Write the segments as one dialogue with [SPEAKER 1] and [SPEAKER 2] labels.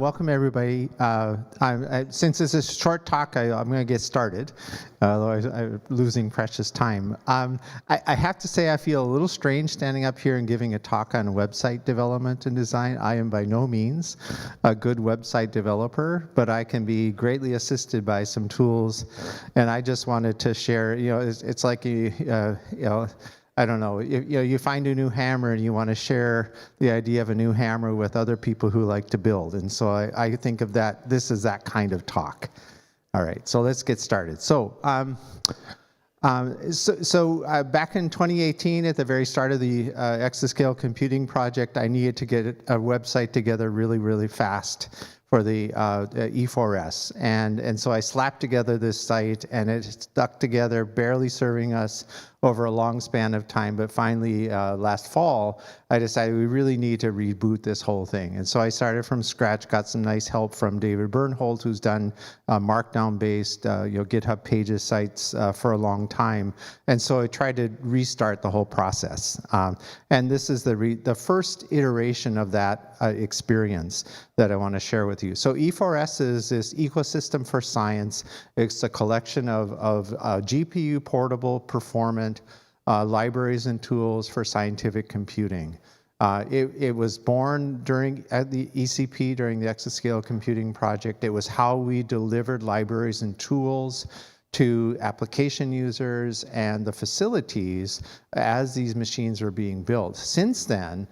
[SPEAKER 1] welcome everybody. Since this is a short talk, I'm going to get started, otherwise I'm losing precious time. I have to say I feel a little strange standing up here and giving a talk on website development and design. I am by no means a good website developer, but I can be greatly assisted by some tools, and I just wanted to share. It's like I don't know, you find a new hammer and you want to share the idea of a new hammer with other people who like to build. And so I think of that, this is that kind of talk. All right, so let's get started. So back in 2018, at the very start of the exascale computing project, I needed to get a website together really, really fast for the E4S. And so I slapped together this site, and it stuck together, barely serving us over a long span of time. But finally, last fall, I decided we really need to reboot this whole thing. And so I started from scratch, got some nice help from David Bernhold, who's done Markdown-based GitHub Pages sites for a long time. And so I tried to restart the whole process. And this is the first iteration of that experience that I want to share with you. So E4S is this ecosystem for science. It's a collection of GPU portable performant libraries and tools for scientific computing. It was born at the ECP during the Exascale Computing Project. It was how we delivered libraries and tools to application users and the facilities as these machines were being built. Since then,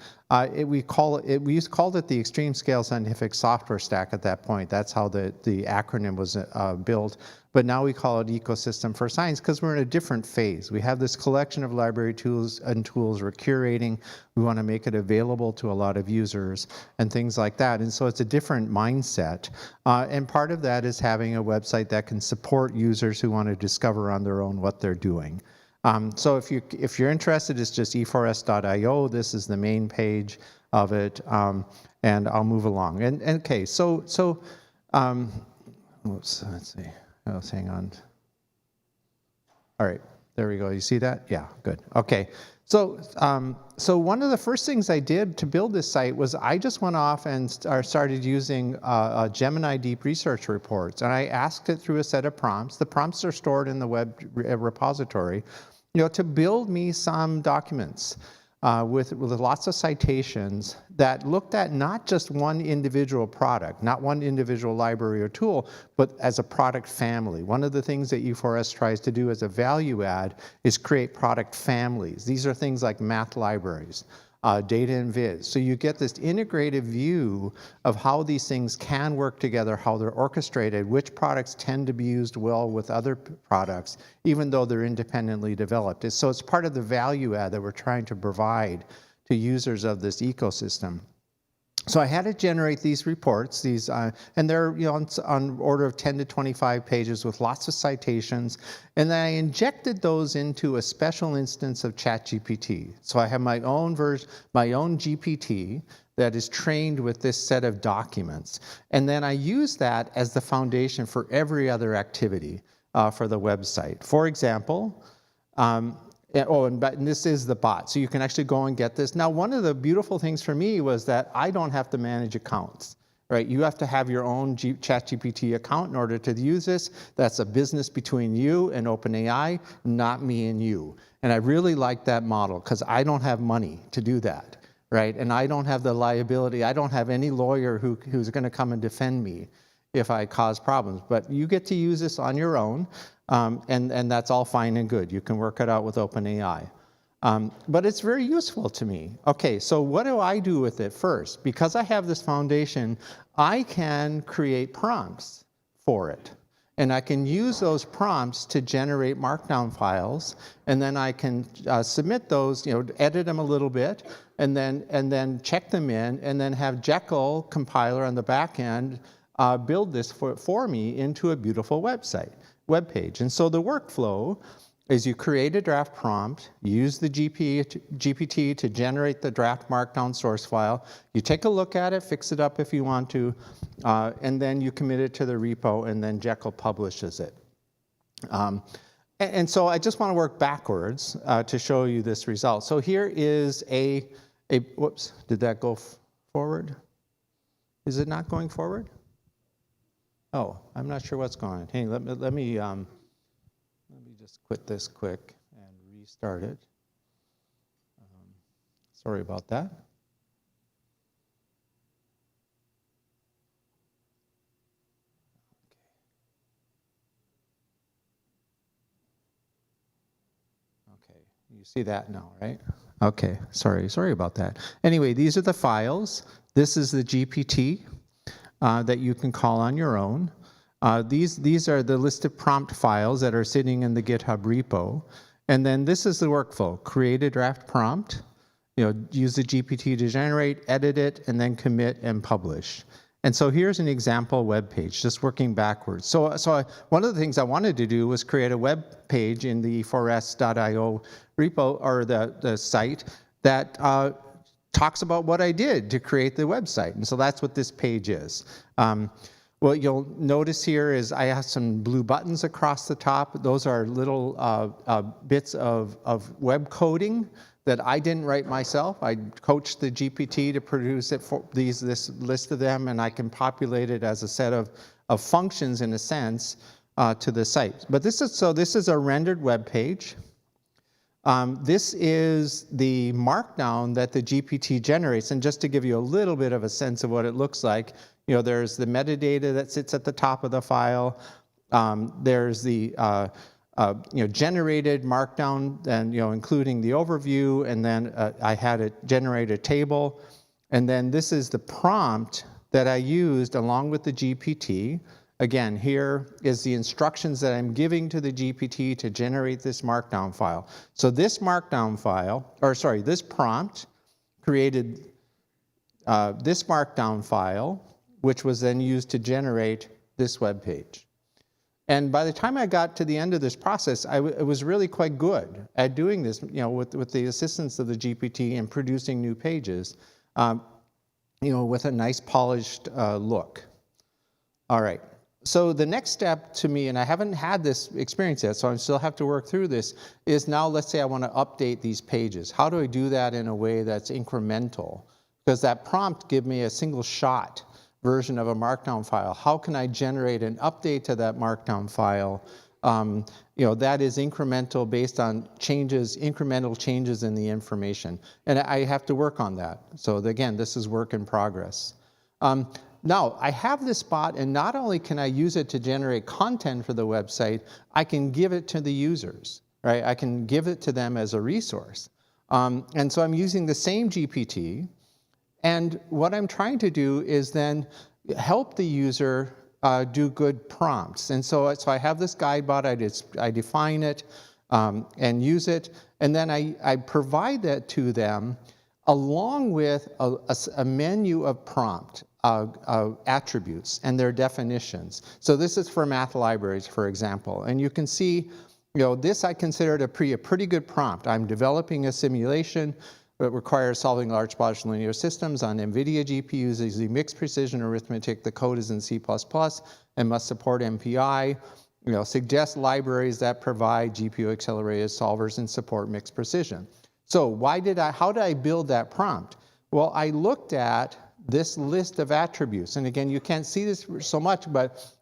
[SPEAKER 1] we called it the Extreme Scale Scientific Software Stack at that point. That's how the acronym was built. But now we call it Ecosystem for Science because we're in a different phase. We have this collection of library tools we're curating. We want to make it available to a lot of users and things like that. And so it's a different mindset. And part of that is having a website that can support users who want to discover on their own what they're doing. So if you're interested, it's just e4s.io. This is the main page of it, and I'll move along. And okay, so let's see. Oh, hang on. All right, there we go. You see that? Yeah, good. Okay. So one of the first things I did to build this site was I just went off and started using Gemini Deep Research reports, and I asked it through a set of prompts. The prompts are stored in the web repository, to build me some documents with lots of citations that looked at not just one individual product, not one individual library or tool, but as a product family. One of the things that E4S tries to do as a value add is create product families. These are things like math libraries, data and viz. So you get this integrated view of how these things can work together, how they're orchestrated, which products tend to be used well with other products, even though they're independently developed. So it's part of the value add that we're trying to provide to users of this ecosystem. So I had to generate these reports, and they're on order of 10 to 25 pages with lots of citations, and then I injected those into a special instance of ChatGPT. So I have my own version, my own GPT that is trained with this set of documents, and then I use that as the foundation for every other activity for the website. For example, and this is the bot, so you can actually go and get this. Now, one of the beautiful things for me was that I don't have to manage accounts, right? You have to have your own ChatGPT account in order to use this. That's a business between you and OpenAI, not me and you. And I really like that model because I don't have money to do that, right? And I don't have the liability. I don't have any lawyer who's going to come and defend me if I cause problems. But you get to use this on your own. And that's all fine and good. You can work it out with OpenAI. But it's very useful to me. Okay, so what do I do with it first? Because I have this foundation, I can create prompts for it. And I can use those prompts to generate Markdown files, and then I can submit those, edit them a little bit, and then check them in, and then have Jekyll compiler on the back end build this for me into a beautiful web page. And so the workflow is you create a draft prompt, use the GPT to generate the draft Markdown source file, you take a look at it, fix it up if you want to, and then you commit it to the repo, and then Jekyll publishes it. And so I just want to work backwards to show you this result. So here is whoops, did that go forward? Is it not going forward? Oh, I'm not sure what's going on. Hey, let me just quit this quick and restart it. Sorry about that. Okay, you see that now, right? Okay, sorry about that. Anyway, these are the files. This is the GPT that you can call on your own. These are the list of prompt files that are sitting in the GitHub repo. And then this is the workflow. Create a draft prompt, use the GPT to generate, edit it, and then commit and publish. And so here's an example web page, just working backwards. So one of the things I wanted to do was create a web page in the e4s.io repo, or the site, that talks about what I did to create the website. And so that's what this page is. What you'll notice here is I have some blue buttons across the top. Those are little bits of web coding that I didn't write myself. I coached the GPT to produce it for this list of them, and I can populate it as a set of functions, in a sense, to the site. But this is a rendered web page. This is the markdown that the GPT generates, and just to give you a little bit of a sense of what it looks like, there's the metadata that sits at the top of the file. There's the generated markdown, and including the overview, and then I had it generate a table, and then this is the prompt that I used along with the GPT. Again, here is the instructions that I'm giving to the GPT to generate this markdown file. So this markdown file, this prompt created this markdown file, which was then used to generate this web page. And by the time I got to the end of this process, I was really quite good at doing this, with the assistance of the GPT and producing new pages, with a nice polished look. All right. So the next step to me, and I haven't had this experience yet, so I still have to work through this, is now let's say I want to update these pages. How do I do that in a way that's incremental? Because that prompt gave me a single shot version of a markdown file. How can I generate an update to that markdown file that is incremental based on incremental changes in the information? And I have to work on that. So again, this is work in progress. Now, I have this bot, and not only can I use it to generate content for the website, I can give it to the users, right? I can give it to them as a resource. And so I'm using the same GPT, and what I'm trying to do is then help the user do good prompts. And so I have this guide bot, I define it and use it, and then I provide that to them along with a menu of prompt attributes and their definitions. So this is for math libraries, for example. And you can see, this I considered a pretty good prompt. I'm developing a simulation that requires solving large partial linear systems on NVIDIA GPUs using mixed precision arithmetic. The code is in C++ and must support MPI. Suggest libraries that provide GPU accelerated solvers and support mixed precision. So how did I build that prompt? Well, I looked at this list of attributes. And again, you can't see this so much, but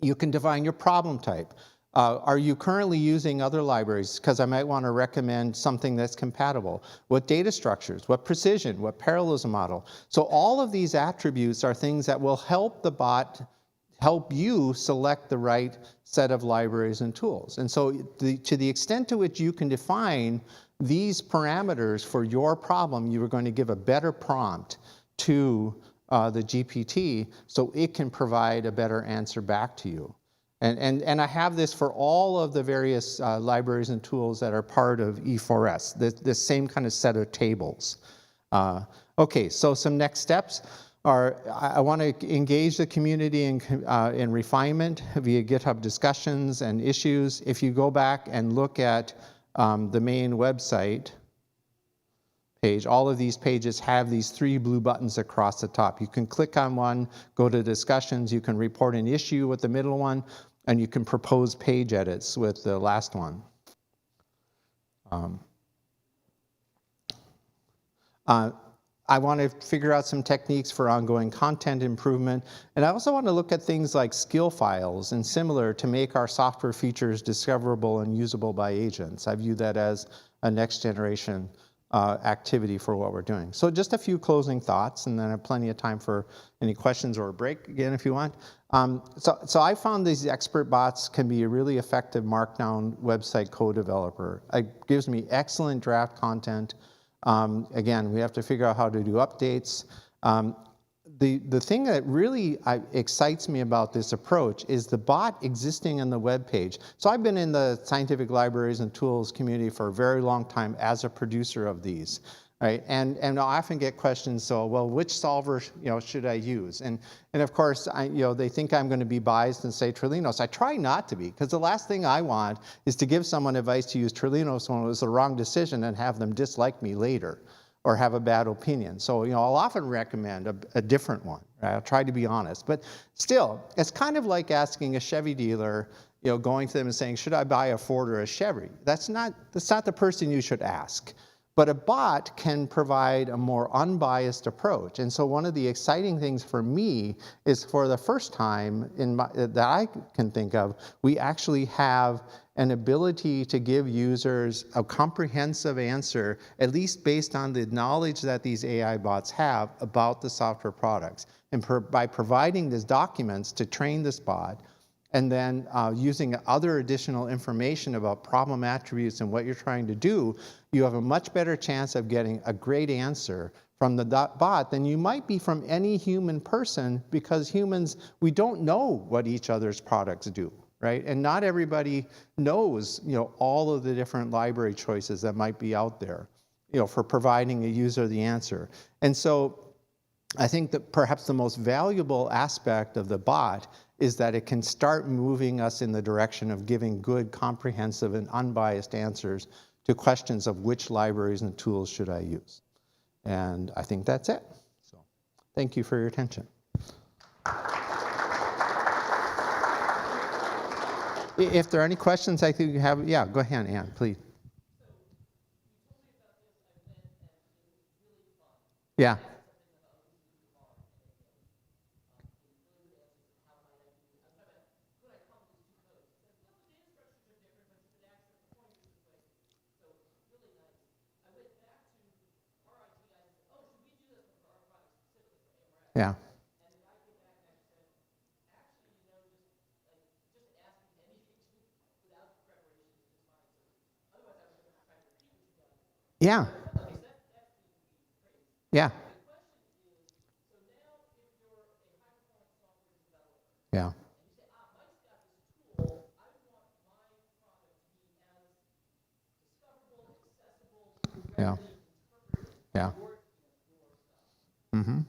[SPEAKER 1] you can define your problem type. Are you currently using other libraries? Because I might want to recommend something that's compatible. What data structures? What precision? What parallelism model? So all of these attributes are things that will help the bot help you select the right set of libraries and tools. And so to the extent to which you can define these parameters for your problem, you are going to give a better prompt to the GPT so it can provide a better answer back to you. And I have this for all of the various libraries and tools that are part of E4S, the same kind of set of tables. Okay, so some next steps are I want to engage the community in refinement via GitHub discussions and issues. If you go back and look at the main website page, all of these pages have these 3 blue buttons across the top. You can click on one, go to discussions, you can report an issue with the middle one, and you can propose page edits with the last one. I want to figure out some techniques for ongoing content improvement. And I also want to look at things like skill files and similar to make our software features discoverable and usable by agents. I view that as a next generation activity for what we're doing. So just a few closing thoughts, and then I have plenty of time for any questions or a break again if you want. So I found these expert bots can be a really effective Markdown website code developer. It gives me excellent draft content. Again, we have to figure out how to do updates. The thing that really excites me about this approach is the bot existing on the web page. So I've been in the scientific libraries and tools community for a very long time as a producer of these, right? And I often get questions, so, well, which solver should I use? And of course, they think I'm going to be biased and say Trilinos. I try not to be, because the last thing I want is to give someone advice to use Trilinos when it was the wrong decision and have them dislike me later, or have a bad opinion. So, I'll often recommend a different one. Right? I'll try to be honest. But still, it's kind of like asking a Chevy dealer, going to them and saying, should I buy a Ford or a Chevy? That's not the person you should ask. But a bot can provide a more unbiased approach. And so one of the exciting things for me is, for the first time that I can think of, we actually have an ability to give users a comprehensive answer, at least based on the knowledge that these AI bots have about the software products. And by providing these documents to train this bot, and then using other additional information about problem attributes and what you're trying to do, you have a much better chance of getting a great answer from the bot than you might be from any human person, because humans, we don't know what each other's products do, right? And not everybody knows, all of the different library choices that might be out there, for providing a user the answer. And so I think that perhaps the most valuable aspect of the bot is that it can start moving us in the direction of giving good, comprehensive, and unbiased answers to questions of which libraries and tools should I use. And I think that's it. So thank you for your attention. If there are any questions I think you have, yeah, go ahead, Ann, please. Yeah. Yeah. Yeah. Yeah. Yeah. Yeah. Yeah. Mm-hmm.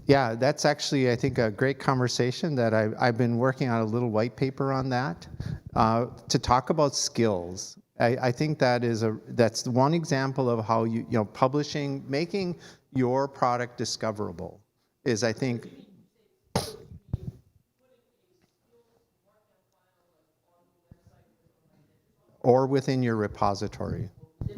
[SPEAKER 1] Yeah, that's actually, I think, a great conversation that I've been working on a little white paper on that to talk about skills. I think that's one example of how publishing, making your product discoverable is, I think, or within your repository.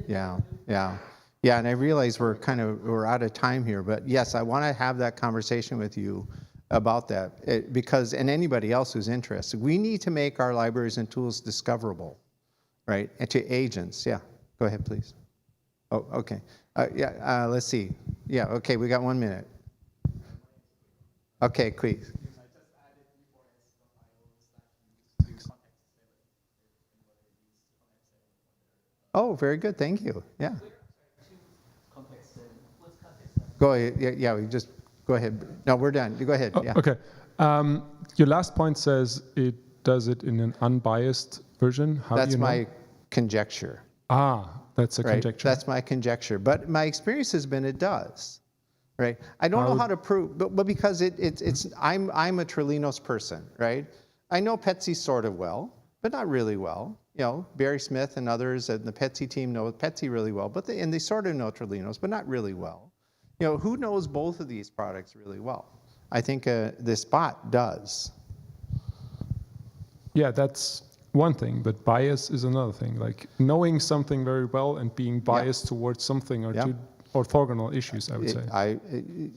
[SPEAKER 1] Yeah, yeah. Yeah, and I realize we're out of time here, but yes, I want to have that conversation with you about that, and anybody else who's interested. We need to make our libraries and tools discoverable, right? And to agents. Yeah, go ahead, please. Oh, okay. Let's see. Yeah, okay, we got 1 minute. Okay, please. Oh, very good. Thank you. Yeah. Go ahead. Yeah, we just go ahead. No, we're done. You go ahead. Yeah.
[SPEAKER 2] Okay. Your last point says it does it in an unbiased version. How
[SPEAKER 1] That's
[SPEAKER 2] do you know?
[SPEAKER 1] my conjecture.
[SPEAKER 2] That's a conjecture.
[SPEAKER 1] That's my conjecture. But my experience has been it does. Right? I don't know how to prove, but because I'm a Trilinos person, right? I know Petsy sort of well, but not really well. Barry Smith and others and the Petsy team know Petsy really well, and they sort of know Trilinos, but not really well. Who knows both of these products really well? I think this bot does.
[SPEAKER 2] Yeah, that's one thing, but bias is another thing. Like knowing something very well and being biased towards something are two orthogonal issues, I would say.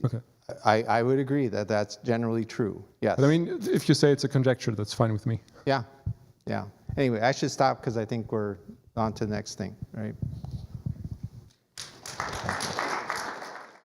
[SPEAKER 2] Okay.
[SPEAKER 1] I would agree that that's generally true. Yes.
[SPEAKER 2] But I mean, if you say it's a conjecture, that's fine with me.
[SPEAKER 1] Yeah. Yeah. Anyway, I should stop because I think we're on to the next thing, right?